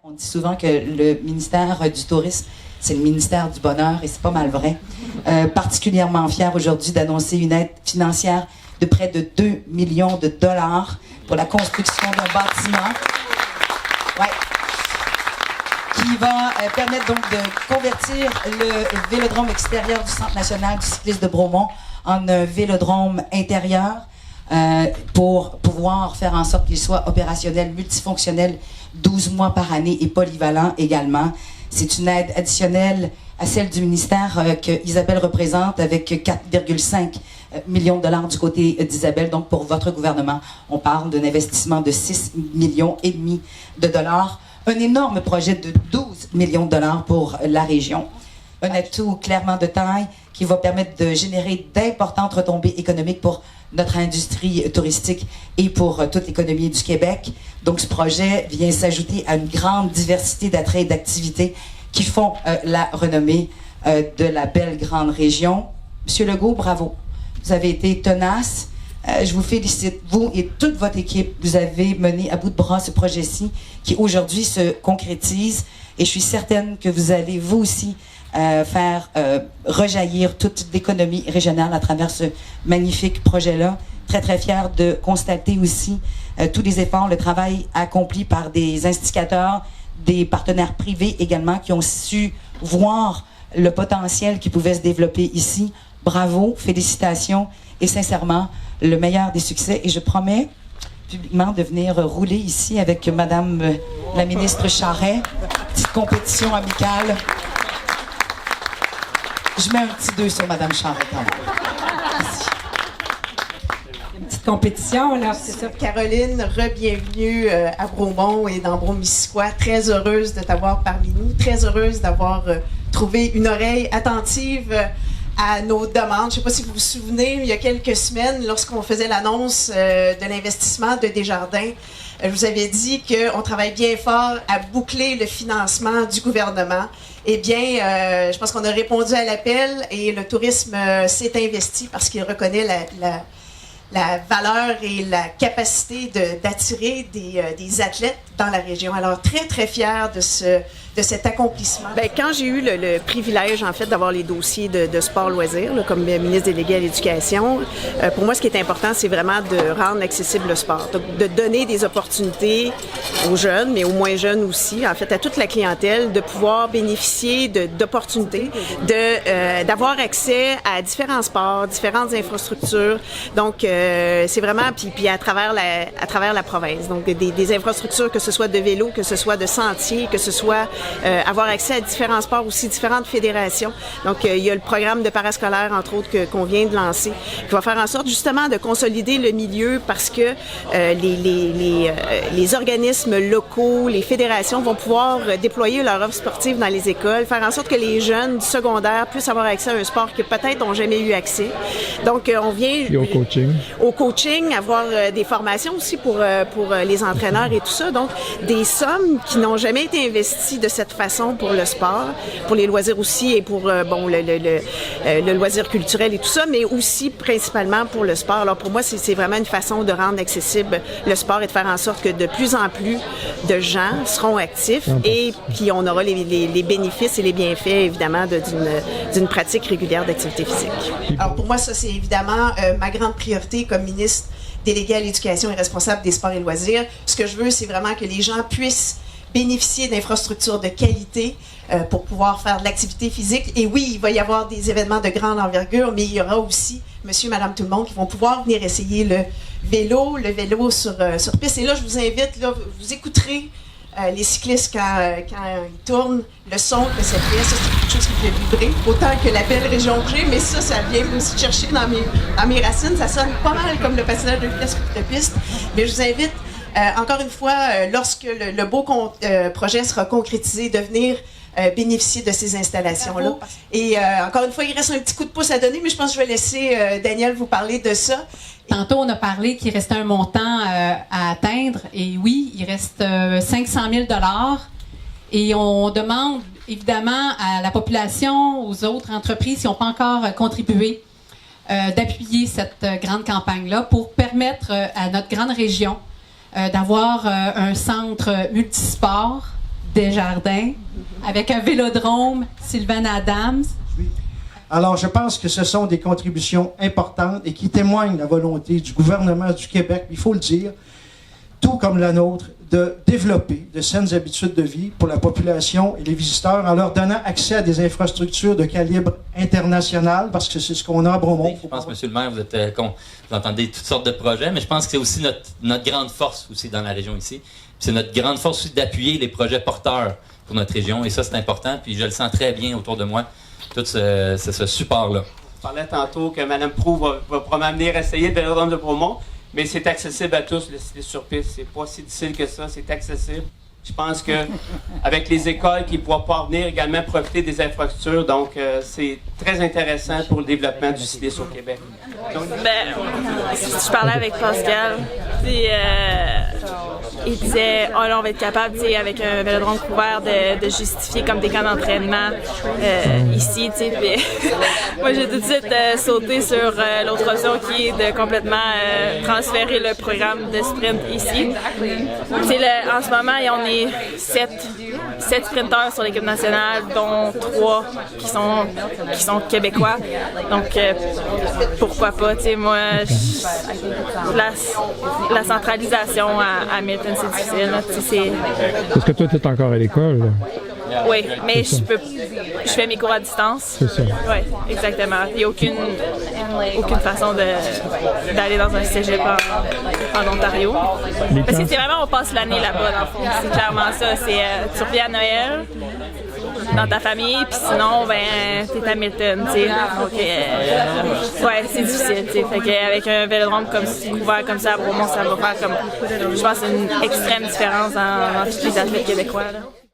On dit souvent que le ministère du Tourisme, c'est le ministère du Bonheur, et c'est pas mal vrai. Particulièrement fier aujourd'hui d'annoncer une aide financière de près de 2 millions de dollars pour la construction d'un bâtiment. Ouais. Qui va permettre donc de convertir le vélodrome extérieur du Centre national du cyclisme de Bromont en un vélodrome intérieur pour pouvoir faire en sorte qu'il soit opérationnel, multifonctionnel, 12 mois par année et polyvalent également. C'est une aide additionnelle à celle du ministère que Isabelle représente avec 4,5 millions de dollars du côté d'Isabelle. Donc, pour votre gouvernement, on parle d'un investissement de 6 millions et demi de dollars. Un énorme projet de 12 millions de dollars pour la région. Un atout clairement de taille qui va permettre de générer d'importantes retombées économiques pour notre industrie touristique et pour toute l'économie du Québec. Donc, ce projet vient s'ajouter à une grande diversité d'attraits et d'activités qui font la renommée de la belle grande région. Monsieur Legault, bravo. Vous avez été tenace. Je vous félicite, vous et toute votre équipe. Vous avez mené à bout de bras ce projet-ci qui aujourd'hui se concrétise. Et je suis certaine que vous allez, vous aussi, faire rejaillir toute l'économie régionale à travers ce magnifique projet-là. Très, très fière de constater aussi tous les efforts, le travail accompli par des instigateurs, des partenaires privés également qui ont su voir le potentiel qui pouvait se développer ici. Bravo, félicitations et sincèrement, le meilleur des succès. Et je promets publiquement de venir rouler ici avec Madame la ministre Charest. Petite compétition amicale. Je mets un petit 2 sur Madame Charest quand même. Ici. Une petite compétition, là, c'est ça. Caroline, re-bienvenue à Bromont et dans Brome-Missisquoi. Très heureuse de t'avoir parmi nous. Très heureuse d'avoir trouvé une oreille attentive à nos demandes. Je ne sais pas si vous vous souvenez, il y a quelques semaines, lorsqu'on faisait l'annonce de l'investissement de Desjardins, je vous avais dit qu'on travaille bien fort à boucler le financement du gouvernement. Eh bien, je pense qu'on a répondu à l'appel et le tourisme s'est investi parce qu'il reconnaît la valeur et la capacité d'attirer des athlètes dans la région. Alors, très, très fière de cet accomplissement. Bien, quand j'ai eu le privilège, en fait, d'avoir les dossiers de sport-loisirs, comme ministre délégué à l'Éducation, pour moi, ce qui est important, c'est vraiment de rendre accessible le sport. Donc, de donner des opportunités aux jeunes, mais aux moins jeunes aussi, en fait, à toute la clientèle, de pouvoir bénéficier d'opportunités, d'avoir accès à différents sports, différentes infrastructures. Donc, c'est vraiment, puis à travers la province. Donc, des infrastructures, que ce soit de vélo, que ce soit de sentiers, que ce soit avoir accès à différents sports aussi, différentes fédérations. Donc, il y a le programme de parascolaire, entre autres, qu'on vient de lancer, qui va faire en sorte, justement, de consolider le milieu parce que les organismes locaux, les fédérations vont pouvoir déployer leur offre sportive dans les écoles, faire en sorte que les jeunes du secondaire puissent avoir accès à un sport que peut-être n'ont jamais eu accès. Donc, on vient... Et au coaching. Au coaching, avoir des formations aussi pour les entraîneurs et tout ça. Donc, des sommes qui n'ont jamais été investies de cette façon pour le sport, pour les loisirs aussi et pour le loisir culturel et tout ça, mais aussi principalement pour le sport. Alors pour moi, c'est vraiment une façon de rendre accessible le sport et de faire en sorte que de plus en plus de gens seront actifs et puis on aura les bénéfices et les bienfaits évidemment d'une pratique régulière d'activité physique. Alors pour moi, ça c'est évidemment ma grande priorité comme ministre déléguée à l'éducation et responsable des sports et loisirs. Ce que je veux, c'est vraiment que les gens puissent bénéficier d'infrastructures de qualité pour pouvoir faire de l'activité physique. Et oui, il va y avoir des événements de grande envergure, mais il y aura aussi monsieur, madame, tout le monde qui vont pouvoir venir essayer le vélo sur piste. Et là, je vous invite, là, vous écouterez les cyclistes quand ils tournent, le son que ça fait, ça c'est quelque chose qui fait vibrer, autant que la belle région que j'ai, mais ça vient aussi chercher dans mes racines, ça sonne pas mal comme le patinage de vitesse de piste. Mais je vous invite encore une fois, lorsque le beau projet sera concrétisé, de venir bénéficier de ces installations-là. Et encore une fois, il reste un petit coup de pouce à donner, mais je pense que je vais laisser Daniel vous parler de ça. Tantôt, on a parlé qu'il restait un montant à atteindre. Et oui, il reste 500 000 $. Et on demande évidemment à la population, aux autres entreprises qui n'ont pas encore contribué, d'appuyer cette grande campagne-là pour permettre à notre grande région d'avoir un centre multisport Desjardins, avec un vélodrome, Sylvain Adams. Alors, je pense que ce sont des contributions importantes et qui témoignent de la volonté du gouvernement du Québec, il faut le dire, tout comme la nôtre, de développer de saines habitudes de vie pour la population et les visiteurs en leur donnant accès à des infrastructures de calibre international, parce que c'est ce qu'on a à Bromont. Je pense, Monsieur le maire, vous entendez toutes sortes de projets, mais je pense que c'est aussi notre grande force aussi dans la région ici. C'est notre grande force aussi d'appuyer les projets porteurs pour notre région, et ça, c'est important, puis je le sens très bien autour de moi, tout ce support-là. Je parlais tantôt que Mme Proulx va probablement venir essayer le vélodrome de Bromont, mais c'est accessible à tous, le cyclisme sur piste. C'est pas si difficile que ça, c'est accessible. Je pense que avec les écoles qui vont pouvoir venir également profiter des infrastructures, donc c'est très intéressant pour le développement du cyclisme au Québec. Donc, je parlais avec Pascal, puis il disait oh là, on va être capable, avec un vélodrome couvert, de justifier comme des camps d'entraînement ici, puis moi j'ai tout de suite sauté sur l'autre option qui est de complètement transférer le programme de sprint ici. En ce moment, on est 7 sprinteurs sur l'équipe nationale, dont 3 qui sont québécois. Donc, pourquoi pas, moi, la centralisation à Hamilton, c'est difficile. Parce que toi, tu es encore à l'école. Oui, mais je fais mes cours à distance. C'est ça. Oui, exactement. Il n'y a aucune façon d'aller dans un cégep en Ontario. Parce que c'est vraiment, on passe l'année là-bas, dans le fond. C'est clairement ça. Tu reviens à Noël dans ta famille, puis sinon, t'es à Hamilton, Donc, ouais, c'est difficile, Fait qu'avec un vélodrome couvert comme ça à Bromont, ça va faire je pense, une extrême différence dans tous les athlètes québécois, là.